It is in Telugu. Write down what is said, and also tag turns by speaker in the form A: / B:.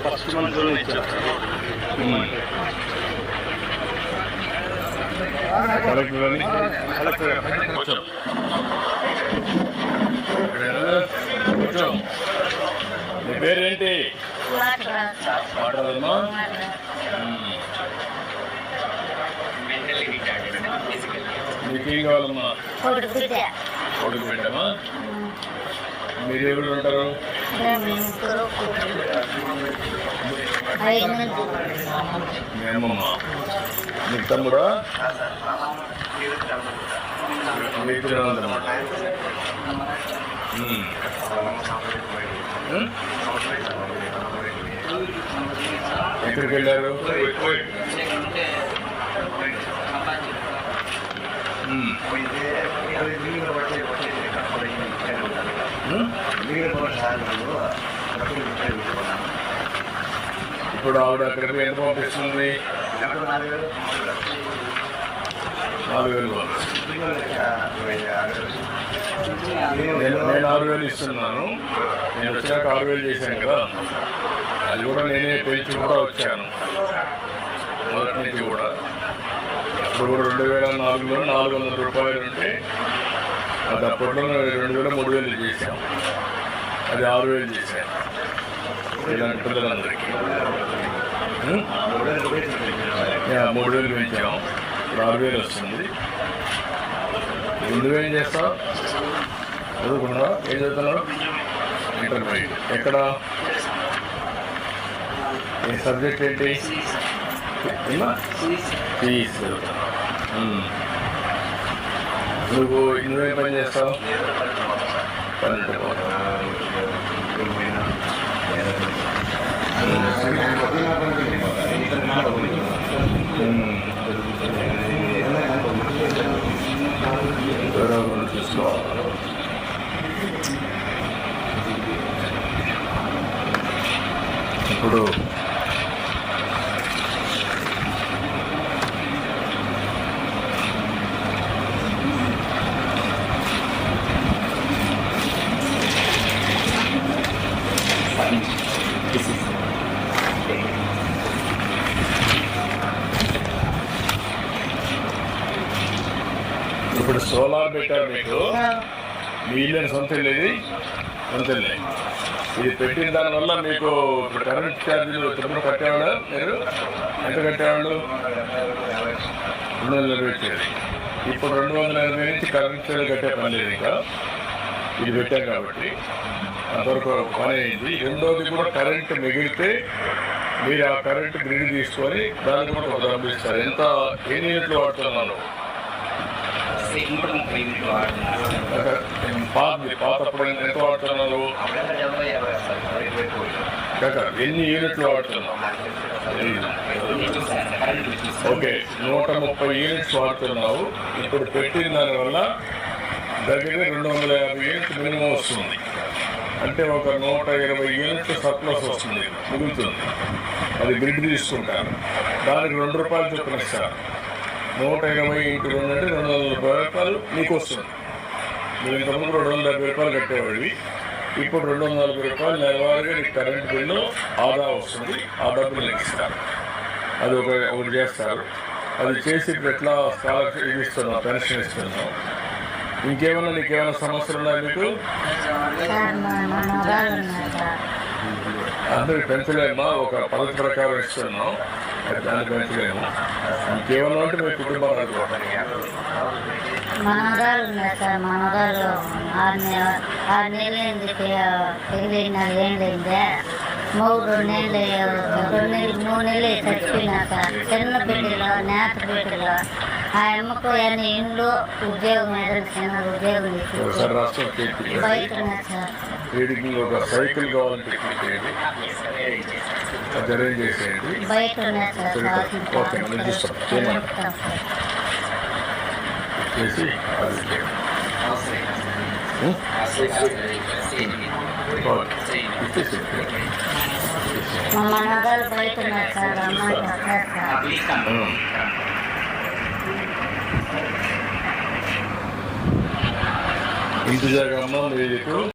A: ఫస్ట్ మంత్లోనే ఇచ్చారు.
B: నీ పేరేంటి? మాట్లాడమ్మా. నీకేం కావాలమ్మా? కొడుకు బిడ్డమ్మా. మీరు ఎవరు ఉంటారు? మీ అమ్మమ్మ. నీకు తమ్ముడా? మీకు అన్నమాట. ఎక్కడికి వెళ్ళారు? ఇప్పుడు ఆవిడ అక్కడికి ఎంత పంపిస్తుంది? 4,000. నేను 6,000 ఇస్తున్నాను. నేను వచ్చాక 6,000 చేశాను కదా, అది కూడా నేనే పెంచి కూడా వచ్చాను మొదటి నుంచి కూడా. ఇప్పుడు కూడా 2004లో 400 రూపాయలు ఉంటే అది అప్పట్లో 2,000 3,000 చేశాం. అది 6,000 చేశాను ఇలాంటి పిల్లలందరికీ. 3,000 పెంచాం. ఇప్పుడు 6,000 వస్తుంది. నువ్వేం చేస్తావు? చదువుకున్నావా? ఏం చదువుతున్నావు? ఇంటర్మీడియట్. ఎక్కడ? ఏ సబ్జెక్ట్ ఏంటి? ఫీజ్ చదువుతున్నావు. నువ్వేం పని చేస్తావు? పన్నెండు. చూసుకోవాలి. ఇప్పుడు ఇప్పుడు సోలార్ పెట్టారు మీకు. మీ ఇల్లు సొంత ఇల్లు? సొంత ఇల్లు. ఇది పెట్టిన దానివల్ల మీకు ఇప్పుడు కరెంట్ ఛార్జీలు తప్పుడు కట్టేవాడు. మీరు ఎంత కట్టేవాళ్ళు? 280 వచ్చేది. ఇప్పుడు 280 నుంచి కరెంట్ ఛార్జీలు కట్టే పని లేదు. ఇంకా ఇది పెట్టాం కాబట్టి అంతవరకు పని అయింది. రెండోది కూడా కరెంట్ మిగిలితే మీరు ఆ కరెంట్ గ్రిడ్ తీసుకొని దానికి కూడా ఒక డబ్బులు ఇస్తారు. ఎంత ఎన్ని యూనిట్లు వాడుతున్నాను? పాతప్పుడు ఎంత వాడుతున్నారు? ఎన్ని యూనిట్లు వాడుతున్నావు? Okay, 130 units వాడుతున్నావు. ఇప్పుడు పెట్టిన దానివల్ల దగ్గర 250 యూనిట్లు మినిమం వస్తుంది. అంటే ఒక 120 యూనిట్లు సర్ప్లస్ వస్తుంది, మిగులుతుంది. అది గ్రిడ్ తీసుకుంటారు. దానికి 2 రూపాయలు చొప్పున ఇస్తారు. 120 ఇంటూ 2 అంటే 240 రూపాయలు నీకు వస్తుంది. నువ్వు ఇంతకుముందు 270 రూపాయలు కట్టేవాడివి. ఇప్పుడు 240 రూపాయలు నెలవారీగా నీకు కరెంట్ బిల్లు ఆదా వస్తుంది. ఆ డబ్బులు నీకు ఇస్తారు. అది ఒకటి చేస్తారు. అది చేసి ఇప్పుడు ఎట్లా స్కాలర్షిప్ ఇస్తున్నావు, పెన్షన్ ఇస్తున్నావు. ఇంకేమైనా నీకేమైనా సమస్యలు ఉన్నాయి మీకు? అందరికి పెంచలేమా? ఒక పద్ధతి ప్రకారం ఇస్తున్నాం, దాన్ని పెంచలేము. ఇంకేమన్నా అంటే మీ కుటుంబాలు అనుకోండి.
C: మనవరాలు ఉన్నాయి సార్. మనవరాలు 6 నెలలైంది. ఏళ్ళైందే. 3 నెలలు 3 నెలలు చచ్చిపోయినా సార్. చిన్న బిడ్డలో, నేత బిడ్డలో. ఆ అమ్మకు ఇంట్లో ఉద్యోగం ఏదైనా చిన్న ఉద్యోగం బయట ఉన్నాయి సార్.
B: ఒక సైకిల్ కావాలంటే అరేంజ్ చేసేయండి.
C: బయట ఉన్నాయి సార్.
B: చేసి
C: మా మనగారు బయట ఉన్నారు సార్. అమ్మాయి
B: ఇంటి జాగా అమ్మ మీకు